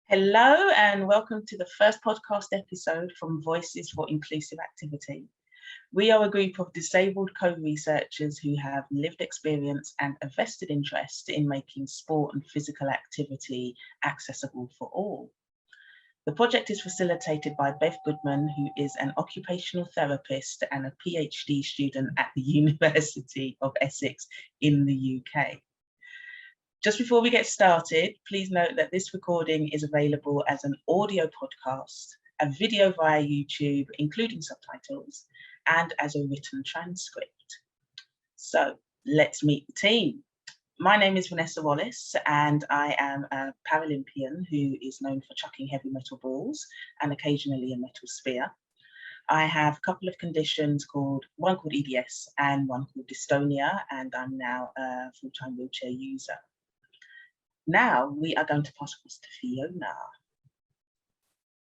Hello and welcome to the first podcast episode from Voices for Inclusive Activity. We are a group of disabled co-researchers who have lived experience and a vested interest in making sport and physical activity accessible for all. The project is facilitated by Bev Goodman, who is an occupational therapist and a PhD student at the University of Essex in the UK. Just before we get started, please note that this recording is available as an audio podcast, a video via YouTube, including subtitles, and as a written transcript. So let's meet the team. My name is Nessa and I am a Paralympian who is known for chucking heavy metal balls and occasionally a metal spear. I have a couple of conditions one called EDS and one called dystonia, and I'm now a full-time wheelchair user. Now we are going to pass across to Fiona.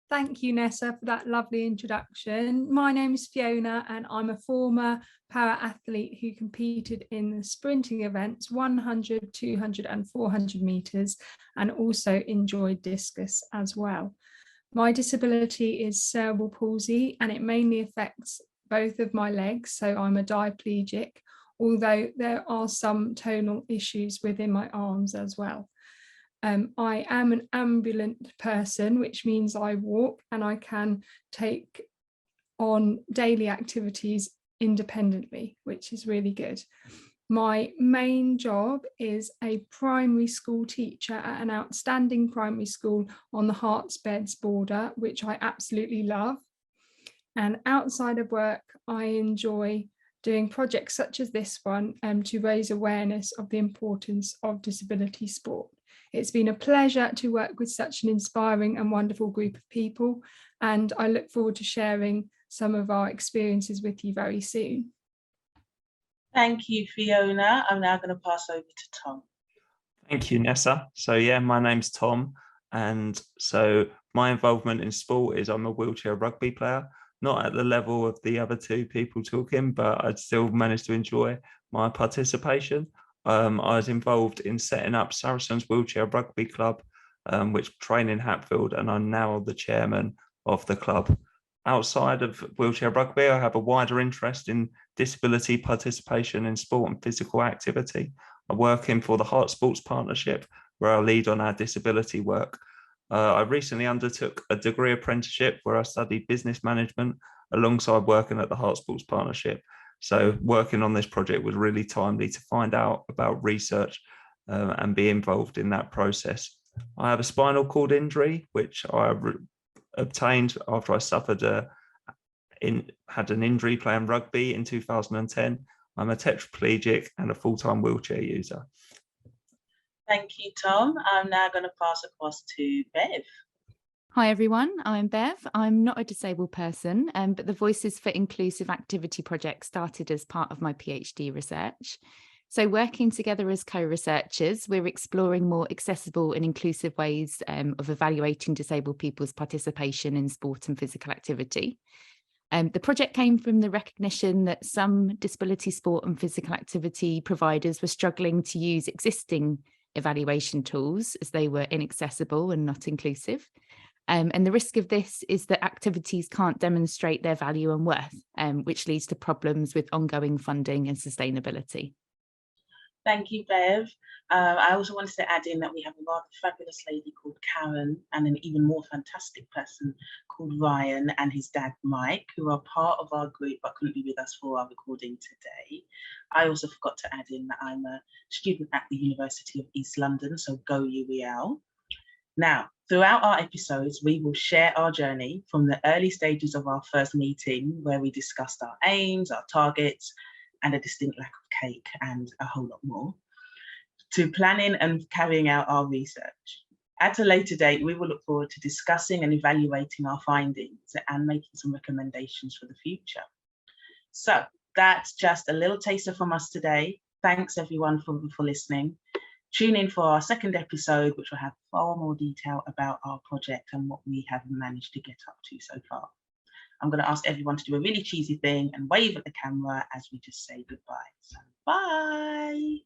Thank you, Nessa, for that lovely introduction. My name is Fiona and I'm a former para-athlete who competed in the sprinting events 100, 200 and 400 metres and also enjoyed discus as well. My disability is cerebral palsy and it mainly affects both of my legs, so I'm a diplegic, although there are some tonal issues within my arms as well. I am an ambulant person, which means I walk and I can take on daily activities independently, which is really good. My main job is a primary school teacher at an outstanding primary school on the Herts Beds border, which I absolutely love. And outside of work, I enjoy doing projects such as this one to raise awareness of the importance of disability sport. It's been a pleasure to work with such an inspiring and wonderful group of people, and I look forward to sharing some of our experiences with you very soon. Thank you, Fiona. I'm now going to pass over to Tom. Thank you, Nessa. So yeah, my name's Tom, and so my involvement in sport is I'm a wheelchair rugby player, not at the level of the other two people talking, but I'd still managed to enjoy my participation. I was involved in setting up Saracens Wheelchair Rugby Club, which train in Hatfield, and I'm now the chairman of the club. Outside of wheelchair rugby, I have a wider interest in disability participation in sport and physical activity. I work for the Heart Sports Partnership, where I lead on our disability work. I recently undertook a degree apprenticeship where I studied business management alongside working at the Heart Sports Partnership. So working on this project was really timely to find out about research and be involved in that process. I have a spinal cord injury, which I obtained after I had an injury playing rugby in 2010. I'm a tetraplegic and a full-time wheelchair user. Thank you, Tom. I'm now going to pass across to Bev. Hi everyone, I'm Bev. I'm not a disabled person, but the Voices for Inclusive Activity project started as part of my PhD research. So working together as co-researchers, we're exploring more accessible and inclusive ways of evaluating disabled people's participation in sport and physical activity. The project came from the recognition that some disability sport and physical activity providers were struggling to use existing evaluation tools as they were inaccessible and not inclusive. And the risk of this is that activities can't demonstrate their value and worth, which leads to problems with ongoing funding and sustainability. Thank you, Bev. I also wanted to add in that we have a rather fabulous lady called Karen and an even more fantastic person called Ryan and his dad Mike, who are part of our group but couldn't be with us for our recording today. I also forgot to add in that I'm a student at the University of East London, so go UEL. Now, throughout our episodes, we will share our journey from the early stages of our first meeting, where we discussed our aims, our targets, and a distinct lack of cake and a whole lot more, to planning and carrying out our research. At a later date, we will look forward to discussing and evaluating our findings and making some recommendations for the future. So that's just a little taster from us today. Thanks everyone for listening. Tune in for our second episode, which will have far more detail about our project and what we have managed to get up to so far. I'm going to ask everyone to do a really cheesy thing and wave at the camera as we just say goodbye. So bye.